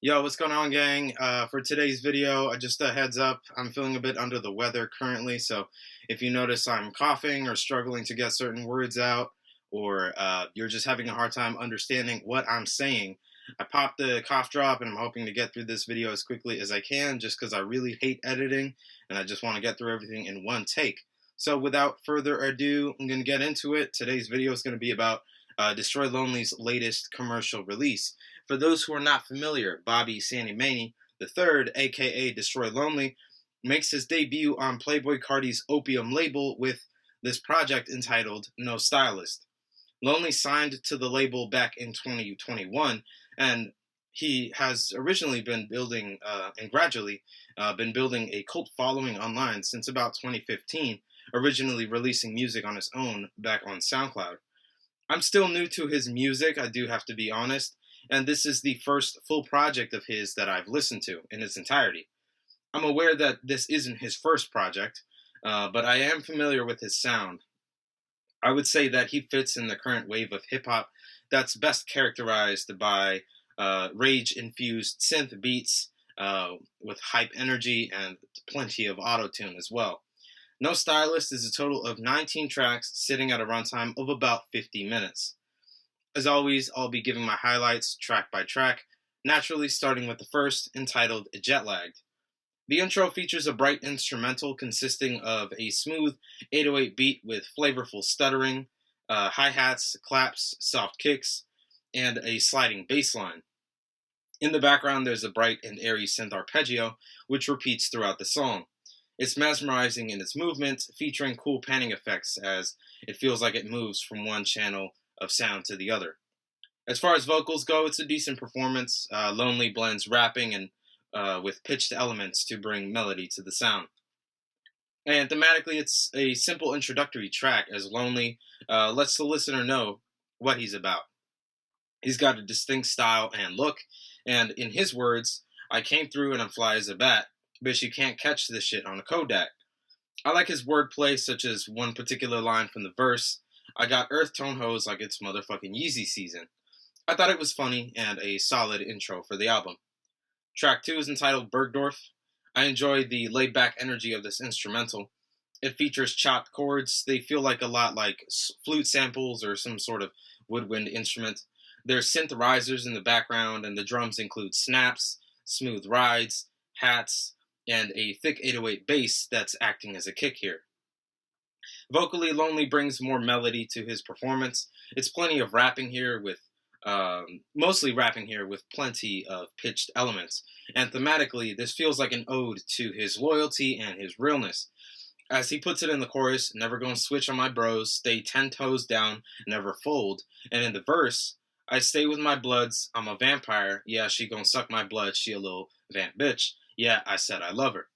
Yo, what's going on, gang? For today's video, just a heads up, I'm feeling a bit under the weather currently, so if you notice I'm coughing or struggling to get certain words out, or you're just having a hard time understanding what I'm saying, I popped the cough drop and I'm hoping to get through this video as quickly as I can just because I really hate editing and I just want to get through everything in one take. So without further ado, I'm going to get into it. Today's video is going to be about Destroy Lonely's latest commercial release. For those who are not familiar, Bobby Sandy Maney III, aka Destroy Lonely, makes his debut on Playboi Carti's Opium label with this project entitled No Stylist. Lonely signed to the label back in 2021, and he has originally been building and gradually been building a cult following online since about 2015, originally releasing music on his own back on SoundCloud. I'm still new to his music, I do have to be honest, and this is the first full project of his that I've listened to in its entirety. I'm aware that this isn't his first project, but I am familiar with his sound. I would say that he fits in the current wave of hip-hop that's best characterized by rage-infused synth beats with hype energy and plenty of auto-tune as well. No Stylist is a total of 19 tracks sitting at a runtime of about 50 minutes. As always, I'll be giving my highlights track by track, naturally starting with the first, entitled Jet Lagged. The intro features a bright instrumental consisting of a smooth 808 beat with flavorful stuttering, hi-hats, claps, soft kicks, and a sliding bass line. In the background, there's a bright and airy synth arpeggio, which repeats throughout the song. It's mesmerizing in its movement, featuring cool panning effects as it feels like it moves from one channel of sound to the other. As far as vocals go, it's a decent performance. Lonely blends rapping and with pitched elements to bring melody to the sound. And thematically, it's a simple introductory track as Lonely lets the listener know what he's about. He's got a distinct style and look, and in his words, I came through and I'm fly as a bat, bitch you can't catch this shit on a Kodak. I like his wordplay, such as one particular line from the verse, I got earth tone hose like it's motherfucking Yeezy season. I thought it was funny and a solid intro for the album. Track 2 is entitled Bergdorf. I enjoy the laid-back energy of this instrumental. It features chopped chords. They feel like a lot like flute samples or some sort of woodwind instrument. There's synth risers in the background, and the drums include snaps, smooth rides, hats, and a thick 808 bass that's acting as a kick here. Vocally, Lonely brings more melody to his performance. It's plenty of rapping here with mostly rapping here with plenty of pitched elements. And thematically, this feels like an ode to his loyalty and his realness. As he puts it in the chorus, never gonna switch on my bros, stay 10 toes down, never fold. And in the verse, I stay with my bloods, I'm a vampire, yeah, she gonna suck my blood, she a little vamp bitch, yeah, I said I love her.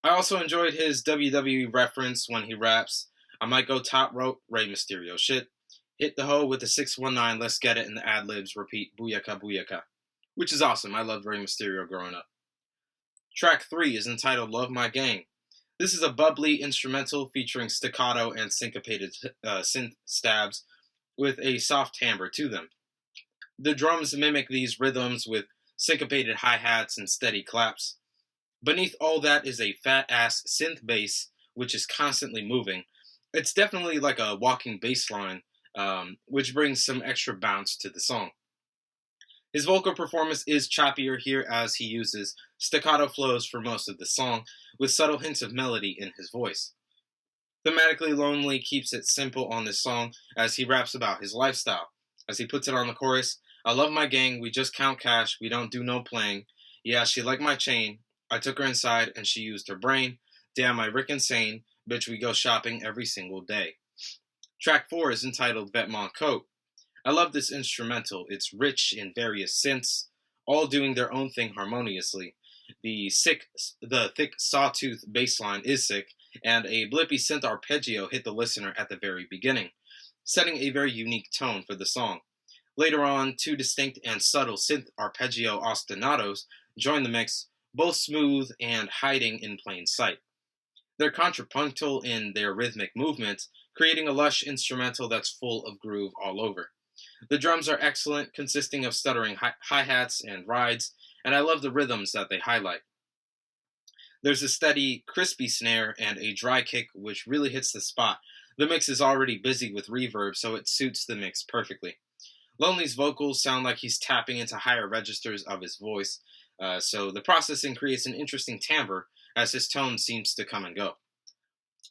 I also enjoyed his WWE reference when he raps, I might go top rope, Rey Mysterio shit. Hit the hoe with the 619, let's get it, and the ad-libs repeat, booyaka booyaka. Which is awesome, I loved Rey Mysterio growing up. Track 3 is entitled Love My Gang. This is a bubbly instrumental featuring staccato and syncopated synth stabs with a soft timbre to them. The drums mimic these rhythms with syncopated hi-hats and steady claps. Beneath all that is a fat-ass synth bass, which is constantly moving. It's definitely like a walking bass line, which brings some extra bounce to the song. His vocal performance is choppier here as he uses staccato flows for most of the song, with subtle hints of melody in his voice. Thematically, Lonely keeps it simple on this song as he raps about his lifestyle. As he puts it on the chorus, I love my gang, we just count cash, we don't do no playing. Yeah, she liked my chain, I took her inside and she used her brain. Damn, I Rick insane, bitch we go shopping every single day. Track 4 is entitled Vetements Coat. I love this instrumental. It's rich in various synths, all doing their own thing harmoniously. The thick sawtooth bass line is sick, and a blippy synth arpeggio hit the listener at the very beginning, setting a very unique tone for the song. Later on, 2 distinct and subtle synth arpeggio ostinatos join the mix, both smooth and hiding in plain sight. They're contrapuntal in their rhythmic movement, creating a lush instrumental that's full of groove all over. The drums are excellent, consisting of stuttering hi-hats and rides, and I love the rhythms that they highlight. There's a steady, crispy snare and a dry kick which really hits the spot. The mix is already busy with reverb, so it suits the mix perfectly. Lonely's vocals sound like he's tapping into higher registers of his voice, so the processing creates an interesting timbre as his tone seems to come and go.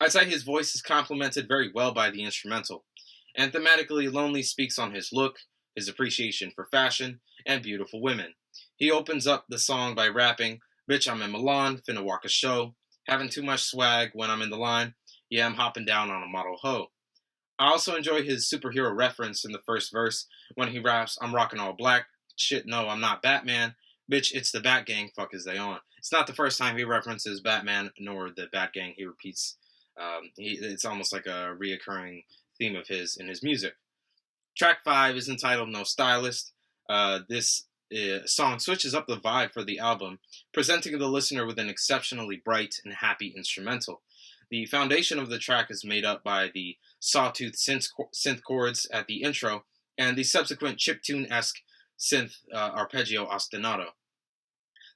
I'd say his voice is complemented very well by the instrumental, and thematically, Lonely speaks on his look, his appreciation for fashion, and beautiful women. He opens up the song by rapping, "Bitch, I'm in Milan, finna walk a show, having too much swag when I'm in the line, yeah, I'm hopping down on a model hoe." I also enjoy his superhero reference in the first verse when he raps, "I'm rocking all black, shit, no, I'm not Batman, bitch, it's the Bat Gang, fuck is they on." It's not the first time he references Batman nor the Bat Gang. He repeats, it's almost like a reoccurring theme of his in his music. Track 5 is entitled No Stylist. This song switches up the vibe for the album, presenting the listener with an exceptionally bright and happy instrumental. The foundation of the track is made up by the sawtooth synth chords at the intro and the subsequent chiptune-esque synth arpeggio ostinato.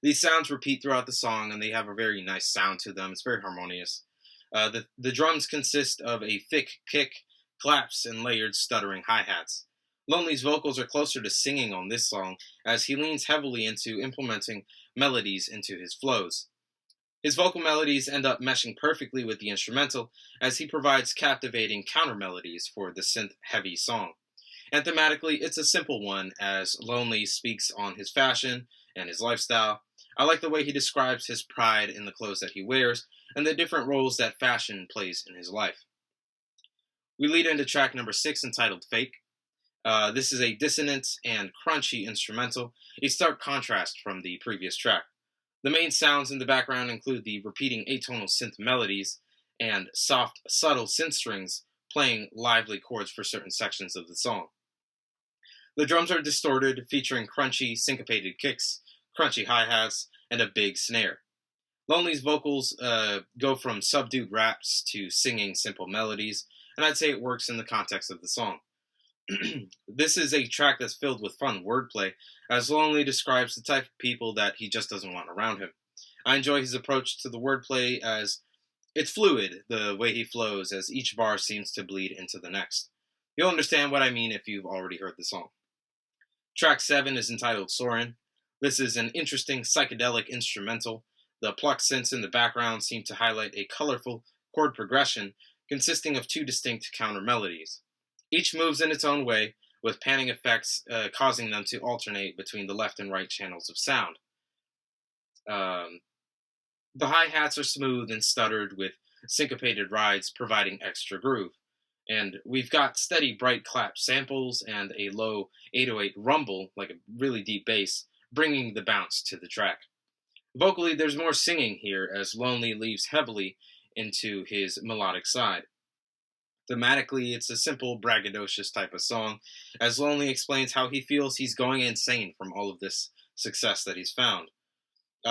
These sounds repeat throughout the song, and they have a very nice sound to them. It's very harmonious. The drums consist of a thick kick, claps, and layered stuttering hi-hats. Lonely's vocals are closer to singing on this song, as he leans heavily into implementing melodies into his flows. His vocal melodies end up meshing perfectly with the instrumental, as he provides captivating counter melodies for the synth-heavy song. And thematically, it's a simple one, as Lonely speaks on his fashion and his lifestyle. I like the way he describes his pride in the clothes that he wears, and the different roles that fashion plays in his life. We lead into track number 6, entitled Fake. This is a dissonant and crunchy instrumental, a stark contrast from the previous track. The main sounds in the background include the repeating atonal synth melodies and soft, subtle synth strings playing lively chords for certain sections of the song. The drums are distorted, featuring crunchy, syncopated kicks, crunchy hi-hats, and a big snare. Lonely's vocals go from subdued raps to singing simple melodies, and I'd say it works in the context of the song. This is a track that's filled with fun wordplay, as Lonely describes the type of people that he just doesn't want around him. I enjoy his approach to the wordplay, as it's fluid, the way he flows, as each bar seems to bleed into the next. You'll understand what I mean if you've already heard the song. Track 7 is entitled Soren. This is an interesting psychedelic instrumental. The plucked synths in the background seem to highlight a colorful chord progression consisting of 2 distinct counter melodies. Each moves in its own way, with panning effects causing them to alternate between the left and right channels of sound. The hi-hats are smooth and stuttered, with syncopated rides providing extra groove. And we've got steady, bright clap samples and a low 808 rumble, like a really deep bass, bringing the bounce to the track. Vocally, there's more singing here, as Lonely leaves heavily into his melodic side. Thematically, it's a simple, braggadocious type of song, as Lonely explains how he feels he's going insane from all of this success that he's found.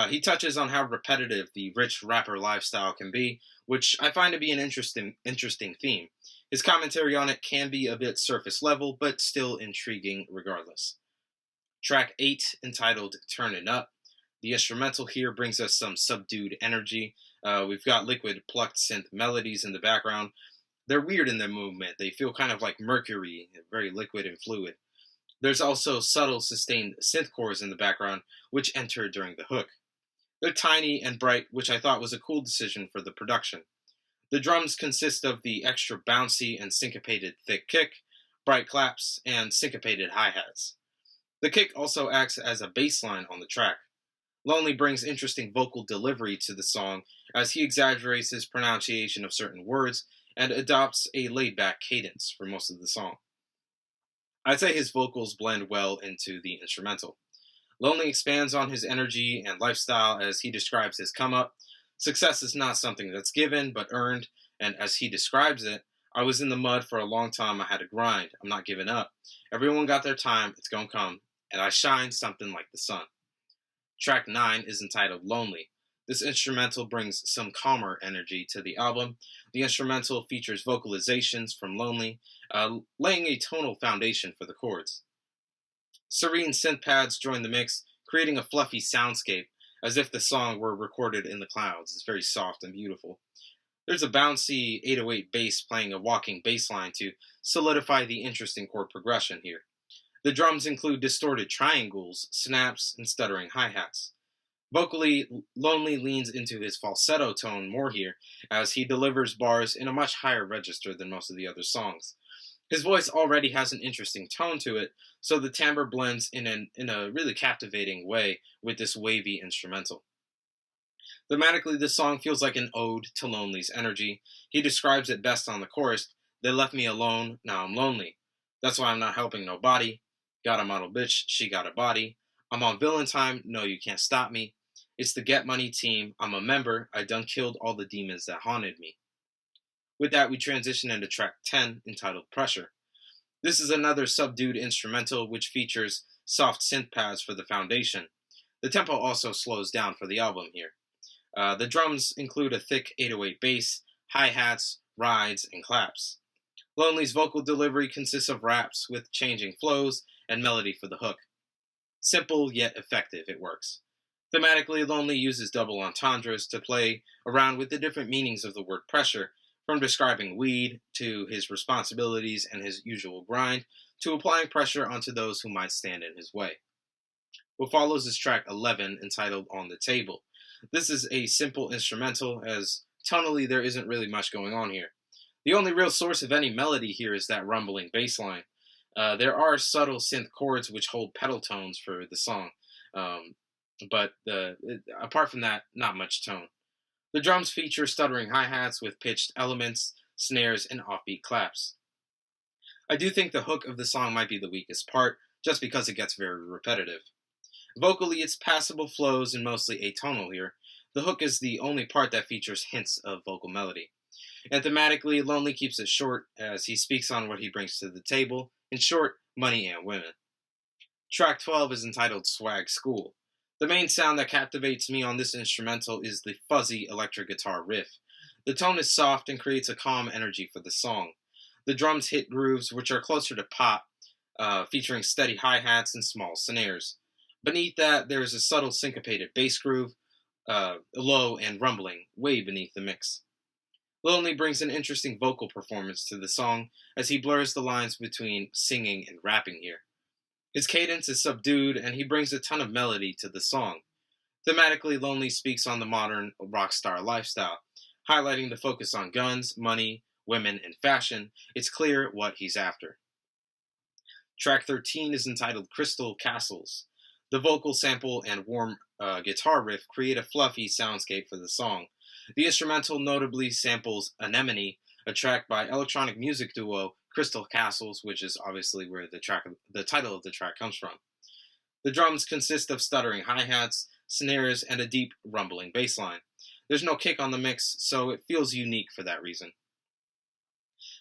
He touches on how repetitive the rich rapper lifestyle can be, which I find to be an interesting theme. His commentary on it can be a bit surface level, but still intriguing regardless. Track 8, entitled Turnin' Up. The instrumental here brings us some subdued energy. We've got liquid, plucked synth melodies in the background. They're weird in their movement. They feel kind of like mercury, very liquid and fluid. There's also subtle, sustained synth chords in the background, which enter during the hook. They're tiny and bright, which I thought was a cool decision for the production. The drums consist of the extra bouncy and syncopated thick kick, bright claps, and syncopated hi-hats. The kick also acts as a bass line on the track. Lonely brings interesting vocal delivery to the song, as he exaggerates his pronunciation of certain words and adopts a laid-back cadence for most of the song. I'd say his vocals blend well into the instrumental. Lonely expands on his energy and lifestyle as he describes his come-up. Success is not something that's given, but earned, and as he describes it, I was in the mud for a long time, I had to grind, I'm not giving up. Everyone got their time, it's gonna come, and I shine something like the sun. Track 9 is entitled Lonely. This instrumental brings some calmer energy to the album. The instrumental features vocalizations from Lonely, laying a tonal foundation for the chords. Serene synth pads join the mix, creating a fluffy soundscape as if the song were recorded in the clouds. It's very soft and beautiful. There's a bouncy 808 bass playing a walking bass line to solidify the interesting chord progression here. The drums include distorted triangles, snaps, and stuttering hi-hats. Vocally, Lonely leans into his falsetto tone more here, as he delivers bars in a much higher register than most of the other songs. His voice already has an interesting tone to it, so the timbre blends in a really captivating way with this wavy instrumental. Thematically, this song feels like an ode to Lonely's energy. He describes it best on the chorus: "They left me alone, now I'm lonely. That's why I'm not helping nobody. Got a model bitch, she got a body. I'm on villain time, no you can't stop me. It's the Get Money team, I'm a member, I done killed all the demons that haunted me." With that, we transition into track 10, entitled Pressure. This is another subdued instrumental which features soft synth pads for the foundation. The tempo also slows down for the album here. The drums include a thick 808 bass, hi-hats, rides, and claps. Lonely's vocal delivery consists of raps with changing flows and melody for the hook. Simple yet effective, it works. Thematically, Lonely uses double entendres to play around with the different meanings of the word pressure, from describing weed to his responsibilities and his usual grind, to applying pressure onto those who might stand in his way. What follows is track 11, entitled On the Table. This is a simple instrumental, as tonally there isn't really much going on here. The only real source of any melody here is that rumbling bass line. There are subtle synth chords which hold pedal tones for the song, but apart from that, not much tone. The drums feature stuttering hi-hats with pitched elements, snares, and offbeat claps. I do think the hook of the song might be the weakest part, just because it gets very repetitive. Vocally, it's passable flows and mostly atonal here. The hook is the only part that features hints of vocal melody. And thematically, Lonely keeps it short, as he speaks on what he brings to the table. In short, money and women. Track 12 is entitled Swag School. The main sound that captivates me on this instrumental is the fuzzy electric guitar riff. The tone is soft and creates a calm energy for the song. The drums hit grooves which are closer to pop, featuring steady hi-hats and small snares. Beneath that, there is a subtle syncopated bass groove, low and rumbling, way beneath the mix. Lonely brings an interesting vocal performance to the song, as he blurs the lines between singing and rapping here. His cadence is subdued, and he brings a ton of melody to the song. Thematically, Lonely speaks on the modern rock star lifestyle, highlighting the focus on guns, money, women, and fashion. It's clear what he's after. Track 13 is entitled Crystal Castles. The vocal sample and warm guitar riff create a fluffy soundscape for the song. The instrumental notably samples Anemone, a track by electronic music duo Crystal Castles, which is obviously where the title of the track comes from. The drums consist of stuttering hi-hats, snares, and a deep, rumbling bass line. There's no kick on the mix, so it feels unique for that reason.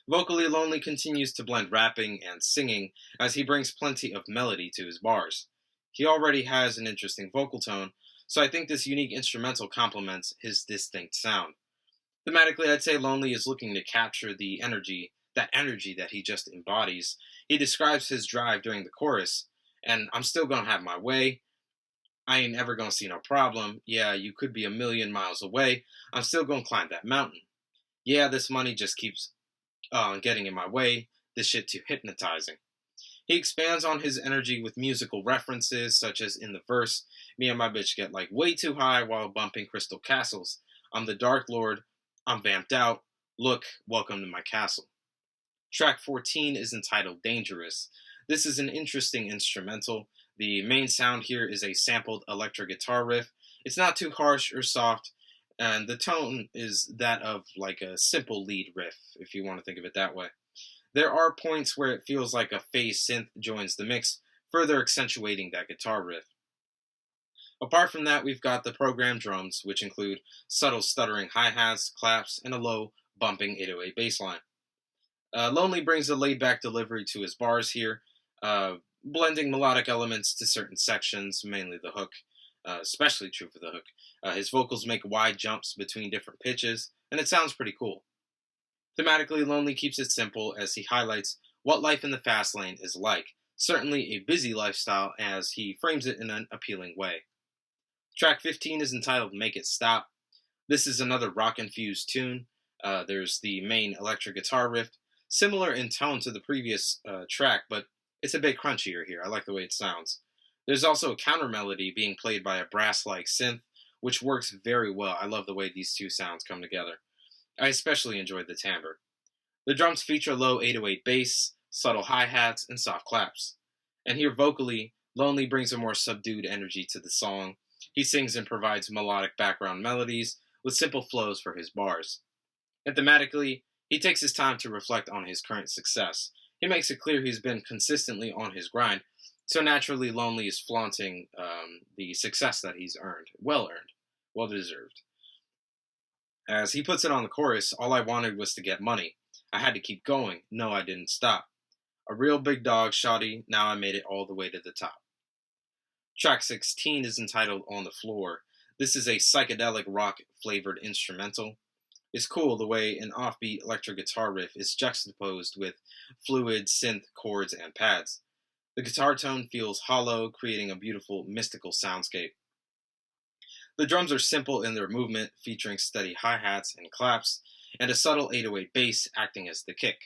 Vocally, Lonely continues to blend rapping and singing, as he brings plenty of melody to his bars. He already has an interesting vocal tone, so I think this unique instrumental complements his distinct sound. Thematically, I'd say Lonely is looking to capture the energy that he just embodies. He describes his drive during the chorus, and I'm still gonna have my way. I ain't ever gonna see no problem. Yeah, you could be a million miles away. I'm still gonna climb that mountain. Yeah, this money just keeps getting in my way. This shit too hypnotizing. He expands on his energy with musical references, such as in the verse, "Me and my bitch get like way too high while bumping Crystal Castles. I'm the Dark Lord. I'm vamped out. Look, welcome to my castle." Track 14 is entitled Dangerous. This is an interesting instrumental. The main sound here is a sampled electric guitar riff. It's not too harsh or soft, and the tone is that of like a simple lead riff, if you want to think of it that way. There are points where it feels like a phase synth joins the mix, further accentuating that guitar riff. Apart from that, we've got the programmed drums, which include subtle stuttering hi-hats, claps, and a low, bumping 808 bass line. Lonely brings a laid-back delivery to his bars here, blending melodic elements to certain sections, mainly the hook, especially true for the hook. His vocals make wide jumps between different pitches, and it sounds pretty cool. Thematically, Lonely keeps it simple as he highlights what life in the fast lane is like, Certainly a busy lifestyle as he frames it in an appealing way. Track 15 is entitled Make It Stop. This is another rock-infused tune. There's the main electric guitar riff, similar in tone to the previous track, but it's a bit crunchier here. I like the way it sounds. There's also a counter melody being played by a brass-like synth, which works very well. I love the way these two sounds come together. I especially enjoyed the timbre. The drums feature low 808 bass, subtle hi-hats, and soft claps. And here vocally, Lonely brings a more subdued energy to the song. He sings and provides melodic background melodies with simple flows for his bars. And thematically, he takes his time to reflect on his current success. He makes it clear he's been consistently on his grind, so naturally Lonely is flaunting the success that he's earned. Well earned. Well deserved. As he puts it on the chorus, all I wanted was to get money. I had to keep going. No, I didn't stop. A real big dog, shawty, now I made it all the way to the top. Track 16 is entitled On the Floor. This is a psychedelic rock-flavored instrumental. It's cool the way an offbeat electric guitar riff is juxtaposed with fluid synth chords and pads. The guitar tone feels hollow, creating a beautiful, mystical soundscape. The drums are simple in their movement, featuring steady hi-hats and claps, and a subtle 808 bass acting as the kick.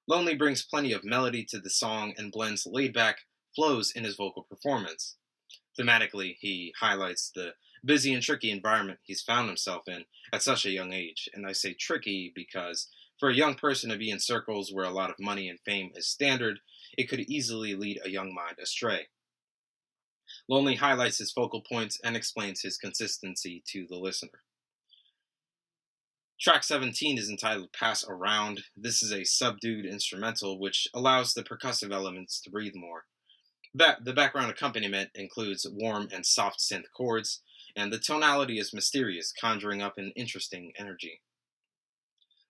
Lonely brings plenty of melody to the song and blends laid-back flows in his vocal performance. Thematically, he highlights the busy and tricky environment he's found himself in at such a young age. And I say tricky because for a young person to be in circles where a lot of money and fame is standard, it could easily lead a young mind astray. Lonely highlights his focal points and explains his consistency to the listener. Track 17 is entitled Pass Around. This is a subdued instrumental which allows the percussive elements to breathe more. The background accompaniment includes warm and soft synth chords, and the tonality is mysterious, conjuring up an interesting energy.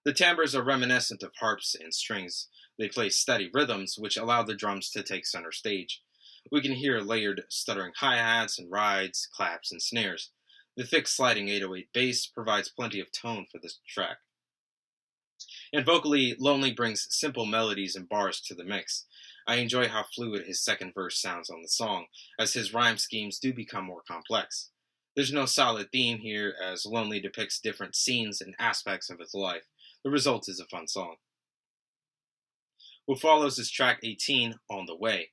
The timbres are reminiscent of harps and strings. They play steady rhythms, which allow the drums to take center stage. We can hear layered stuttering hi-hats and rides, claps, and snares. The thick sliding 808 bass provides plenty of tone for this track. And vocally, Lonely brings simple melodies and bars to the mix. I enjoy how fluid his second verse sounds on the song, as his rhyme schemes do become more complex. There's no solid theme here, as Lonely depicts different scenes and aspects of his life. The result is a fun song. What follows is track 18, On the Way.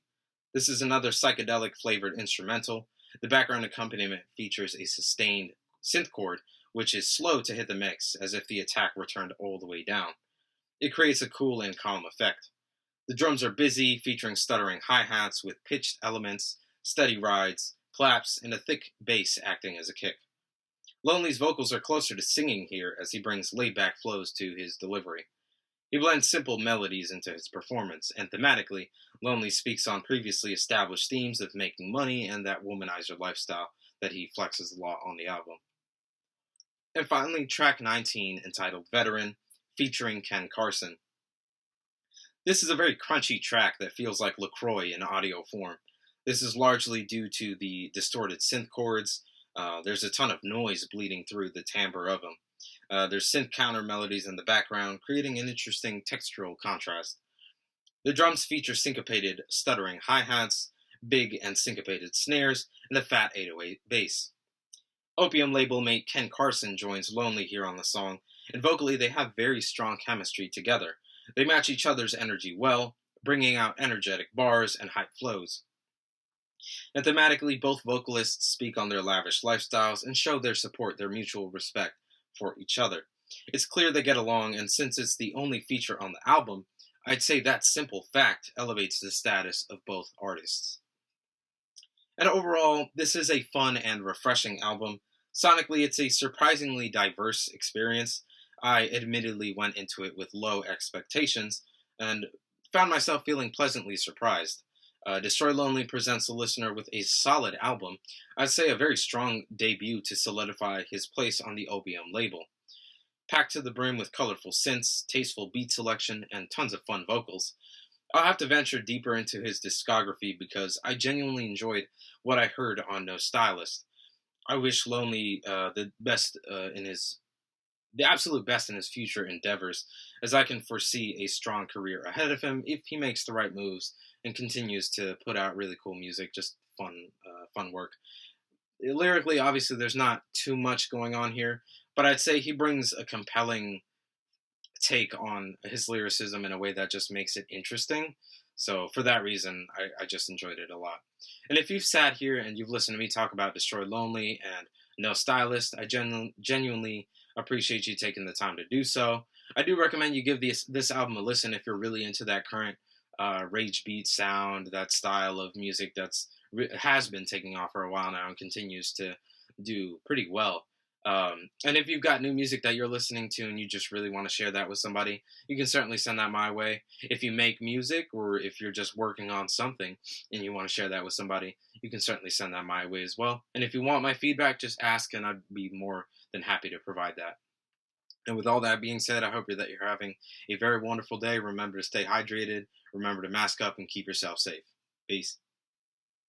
This is another psychedelic-flavored instrumental. The background accompaniment features a sustained synth chord, which is slow to hit the mix, as if the attack returned all the way down. It creates a cool and calm effect. The drums are busy, featuring stuttering hi-hats with pitched elements, steady rides, claps, and a thick bass acting as a kick. Lonely's vocals are closer to singing here as he brings laid-back flows to his delivery. He blends simple melodies into his performance, and thematically, Lonely speaks on previously established themes of making money and that womanizer lifestyle that he flexes a lot on the album. And finally, track 19, entitled Veteran, featuring Ken Carson. This is a very crunchy track that feels like LaCroix in audio form. This is largely due to the distorted synth chords. There's a ton of noise bleeding through the timbre of them. There's synth counter melodies in the background, creating an interesting textural contrast. The drums feature syncopated, stuttering hi-hats, big and syncopated snares, and a fat 808 bass. Opium label mate Ken Carson joins Lonely here on the song, and vocally they have very strong chemistry together. They match each other's energy well, bringing out energetic bars and hype flows. And thematically, both vocalists speak on their lavish lifestyles and show their mutual respect for each other. It's clear they get along, and since it's the only feature on the album, I'd say that simple fact elevates the status of both artists. And overall, this is a fun and refreshing album. Sonically, it's a surprisingly diverse experience. I admittedly went into it with low expectations and found myself feeling pleasantly surprised. Destroy Lonely presents the listener with a solid album. I'd say a very strong debut to solidify his place on the Opium label. Packed to the brim with colorful synths, tasteful beat selection, and tons of fun vocals. I'll have to venture deeper into his discography because I genuinely enjoyed what I heard on No Stylist. I wish Lonely the best in his the absolute best in his future endeavors, as I can foresee a strong career ahead of him if he makes the right moves and continues to put out really cool music, just fun work. Lyrically, obviously, there's not too much going on here, but I'd say he brings a compelling take on his lyricism in a way that just makes it interesting. So for that reason, I just enjoyed it a lot. And if you've sat here and you've listened to me talk about Destroy Lonely and No Stylist, I genuinely appreciate you taking the time to do so. I do recommend you give this album a listen if you're really into that current rage beat sound, that style of music has been taking off for a while now and continues to do pretty well. And if you've got new music that you're listening to and you just really want to share that with somebody, you can certainly send that my way. If you make music or if you're just working on something and you want to share that with somebody, you can certainly send that my way as well. And if you want my feedback, just ask and I'd be more than happy to provide that. And with all that being said, I hope that you're having a very wonderful day. Remember to stay hydrated, remember to mask up, and keep yourself safe. Peace.